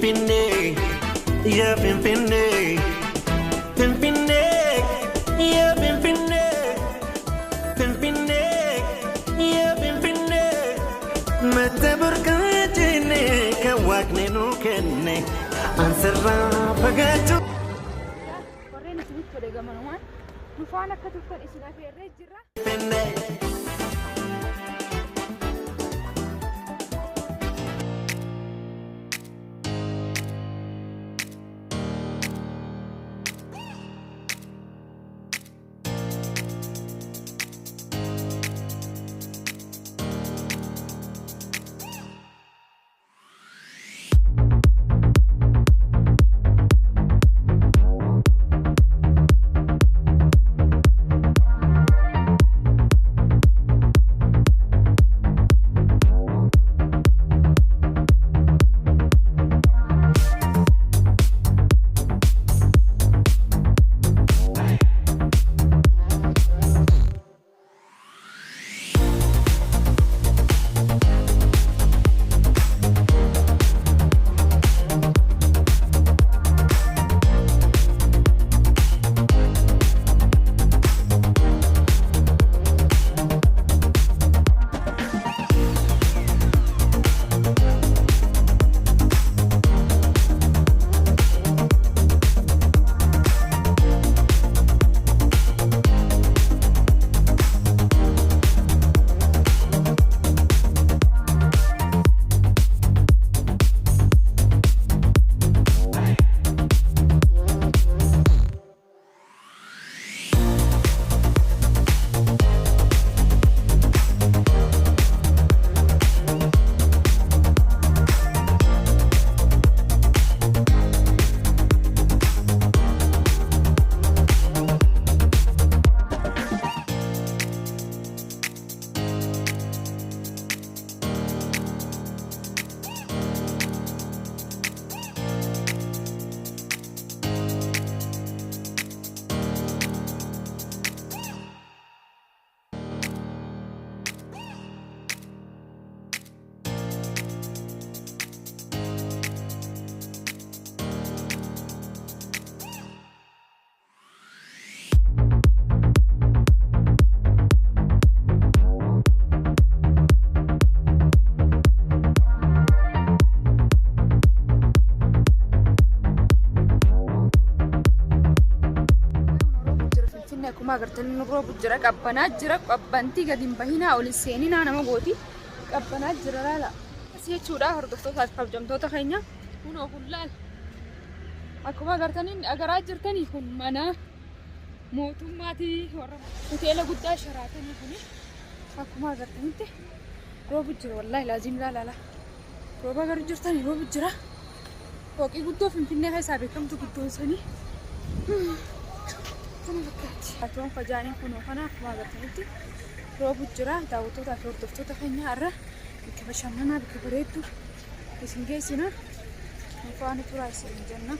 Pimpinee, yeah, pimpinee, pimpinee, yeah, pimpinee, pimpinee, yeah, pimpinee. Mata burkaatine kan waaqni nu kenne ansarraa fagaatu. Warreen isinitti fedhe gamanumaan Nufaana akka turtan isin afeerree jirra. Agartanii nurra bujjira qabbanaa jira qabbantii gadi hin bahinaa ol seeninaa nama gooti qabbanaa jira laala asii jechuudha hordoftootaaf kabajamtoota keenya kunoo kun laal akkuma agartanii agaraa jirtanii kun mana mootummaatii warra hoteela guddaa sharaatanii kuni akkuma agartanitti roobu jira wallaahi laazim laala rooba agaruu jirtanii roobu jira fooqii guddoo Finfinnee keessaa beekamtu guddoon sanii Atuun fajaaniin kunoo kana akkuma agartanitti roobu jira daawwattoota fi hordoftoota keenya irra bakka bashannanaa bakka bareedduu isin geessina Nufaana turaa isin jenna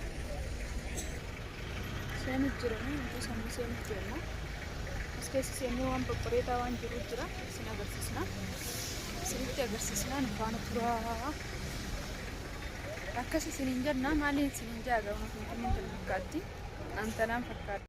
seenuu jiranii wantoota sammuu seenuu jirna as keessa seenuu waan babbareedaa waan jiru jira isin agarsiisna isinitti agarsiisna Nufaana turaa akkas isiniin jenna maaliin isiniin jaaga waan Finfinneen fakkaatti antanaan fakkaatti.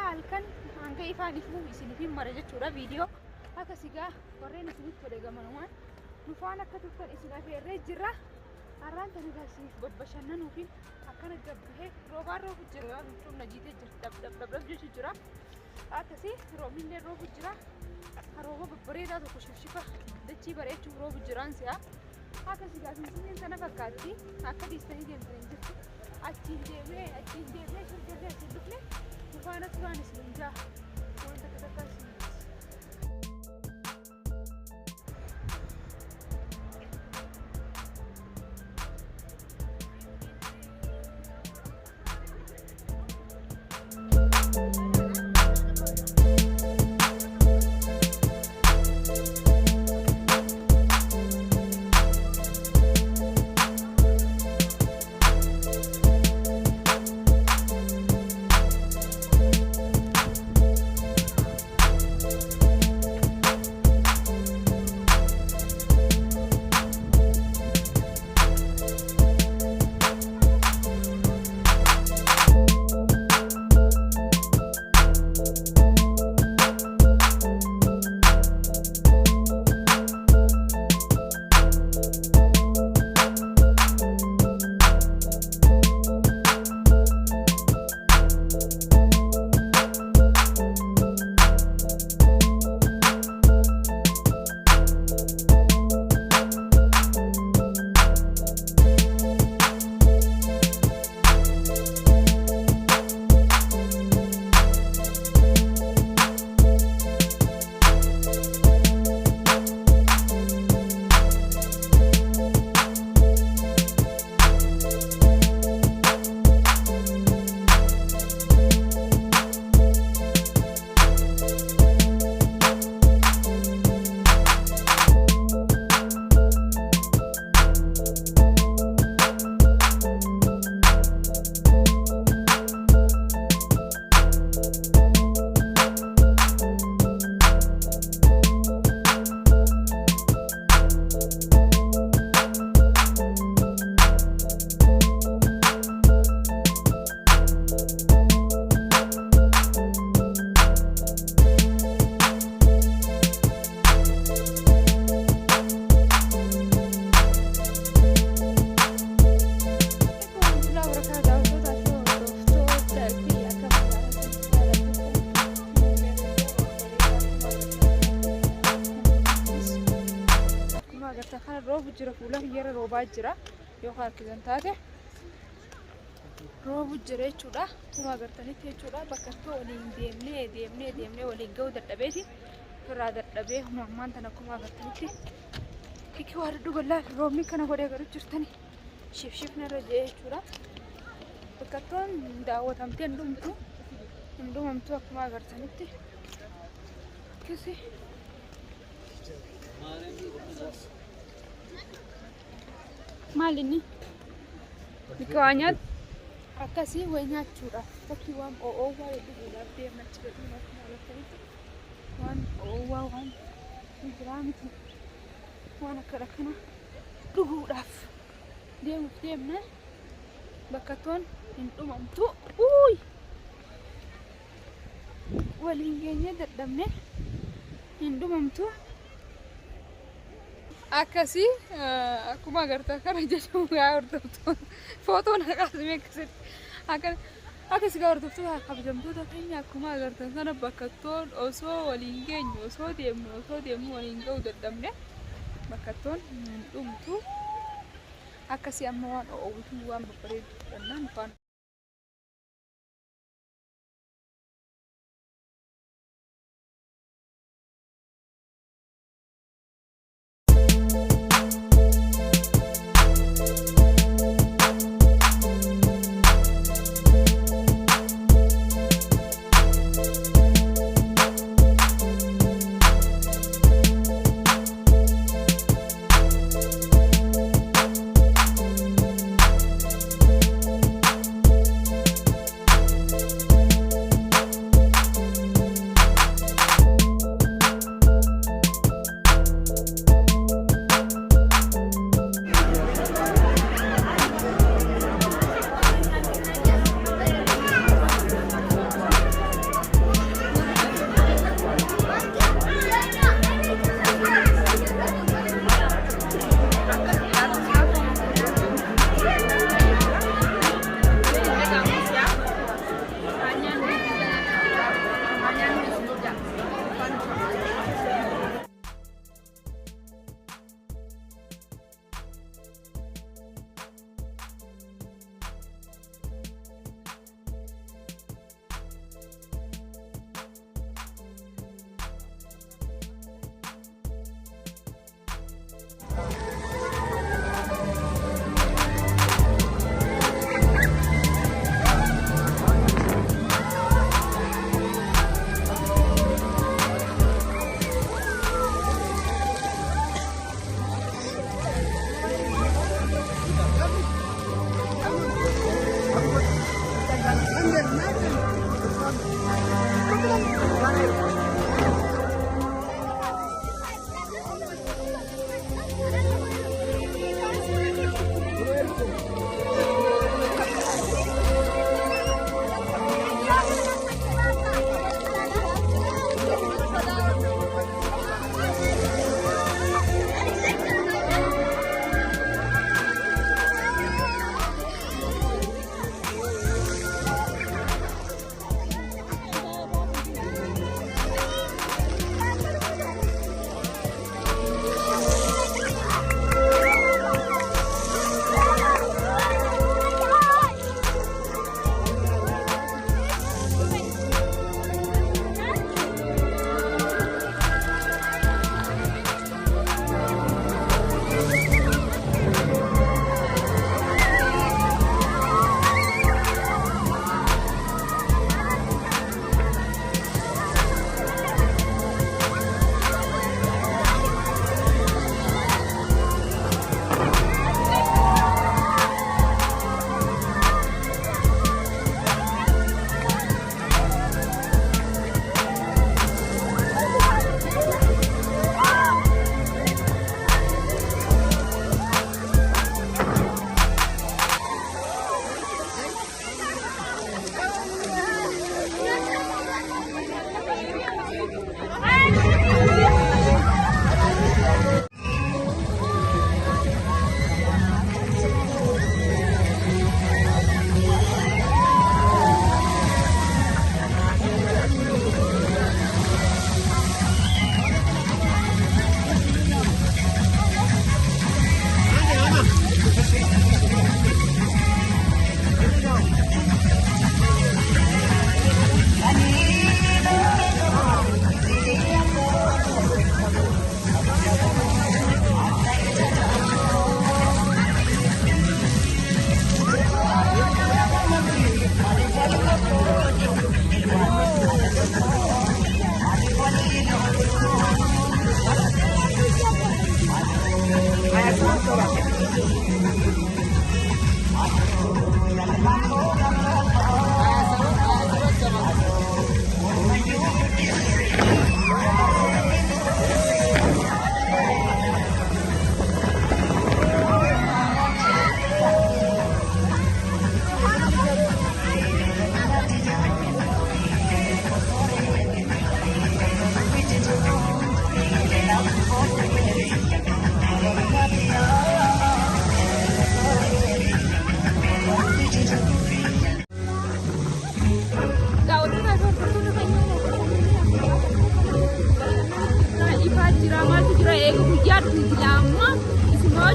halkan hanga ifaan ifuu isiniif mara jechuudha viidiyoo akkasii gaa warreen isinitti fayyadaman Nufaana akka turtan isin afeerree jirra. Har'aan tani gaasiif Bashananuu fi akkana gabbahee roobaan roobu jira jechuun najiitee jirti dab jechu jira. Akkasii roobni roobu jira. Rooba babbareedaa tokko shifshifa dachii bareechuu roobu jiraan si'a. Akkasii gaasiin sana fakkaatti akka dhiistanii deemtanii jirtu. Achiin deemee shirgarree achiin dhufne Nufaana turaan isin jaa wanta takka isin roobu jira fuula hiyyeera roobaa jira yookaan arkisan taate roobu jira jechuudha. Kuma agartanitti jechuudha bakka itti waliin deemnee waliin ga'uu dadhabeeti irraa dadhabee ammaan tana kuma agartanitti kikii waa duddu bal'aa roobni kana godhee garuu jirtani shifshifna irra jee jechuudha. Bakka ittoon daawwatamtee hin dhumamtu akkuma agartanitti akkasii. Maalini bikawanyat akkasii way nyaachuudhaaf bakki waan oowwaa dhuguudhaaf deemachi gadhiin akkuma agartanitti waan oowwaa waan biraa miti waan akkana kana dhuguudhaaf deemna bakka toon hin dhumamtu waliin geenye dadhabne hin dhumamtu. Akkasii akkuma agartan kana jedhamu yaa hordoftoota footoon akkasii akkasii gaa hordoftoota kabajamtoota keenya akkuma agartan kana bakka toon osoo waliin geenyu osoo deemnu waliin ga'uu dadhabne bakka toon hin dhumtu akkasii amma waan oowwituu waan babbareedu fudhannaa Nufaana.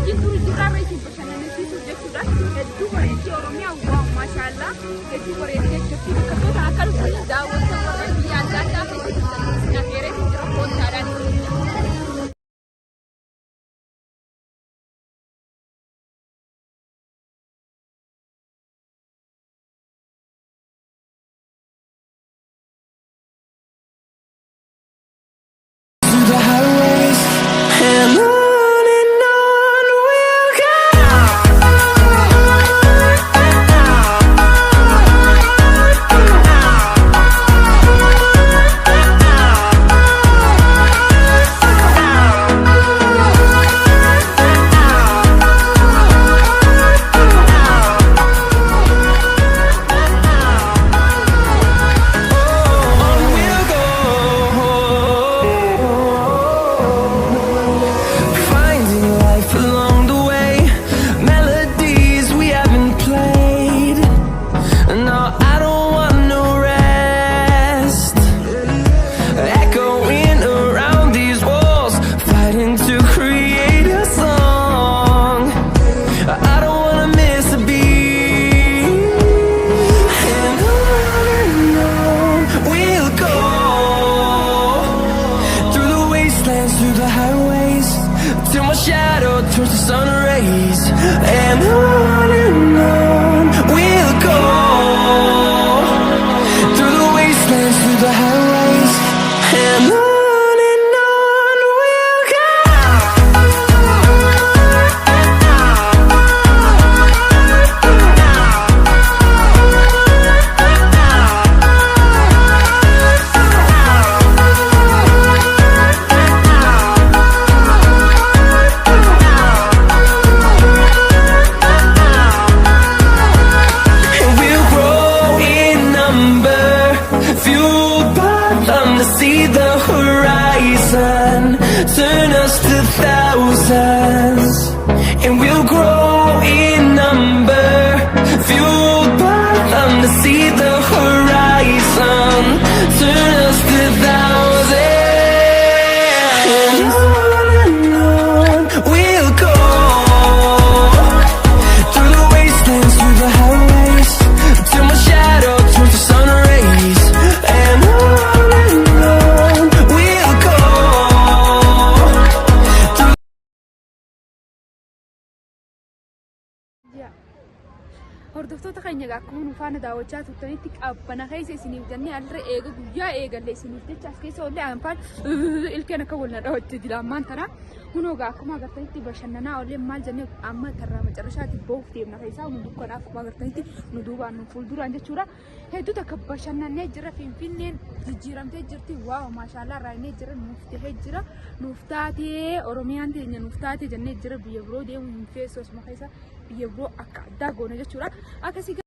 wajjin turu jirraa reetiin bashannansiisuuf jechuudha. Hedduu bareeddee Oromiyaa waa maashaallah hedduu bareeddee jechuudha. Bakka akka dhufanii daawwatan warra biyya adda addaa keessatti affeeree jira koottaadhaan. Hordoftoota keenya akkuma Nufaana Daawwachaa turtanitti qabbana keessa isiniif jennee alirra eega guyyaa eegalle isiniif jecha as keessa ollee aanfaan ilkeen akka wal nadhawatte dilaamaan tana hunoogaa akkuma agartanitti bashannanaa ollee maal jennee amma tarraa macarashaatti boof deemna keessaa nu dukkanaaf akkuma agartanitti nu duubaan nu fuulduraan jechuudha. Hedduu takka bashannannee jira Finfinneen jijjiiramtee jirti waaw maashaallah raayinee jira nuuf tahee jira nuuf taatee Oromiyaan teenya nuuf taatee jennee jira biyya biroo deemu hin feessos maka isa biyya biroo akka addaa goona jechuudha. Akkasii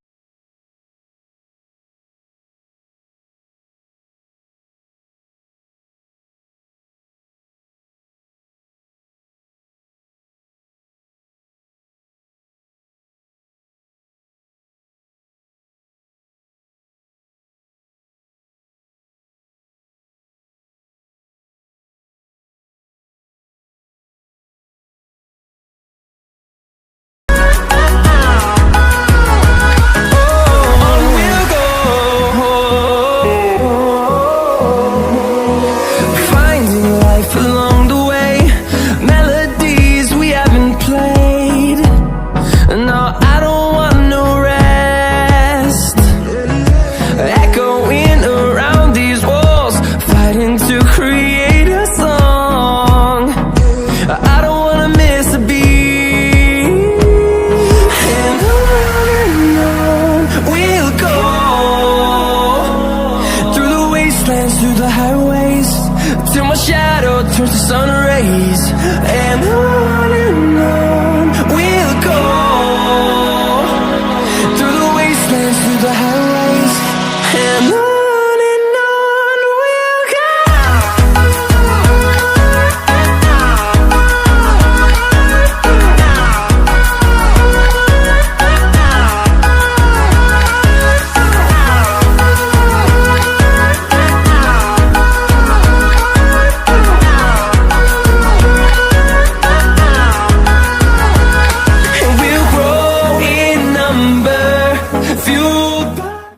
till my shadow turns to sun rays, and on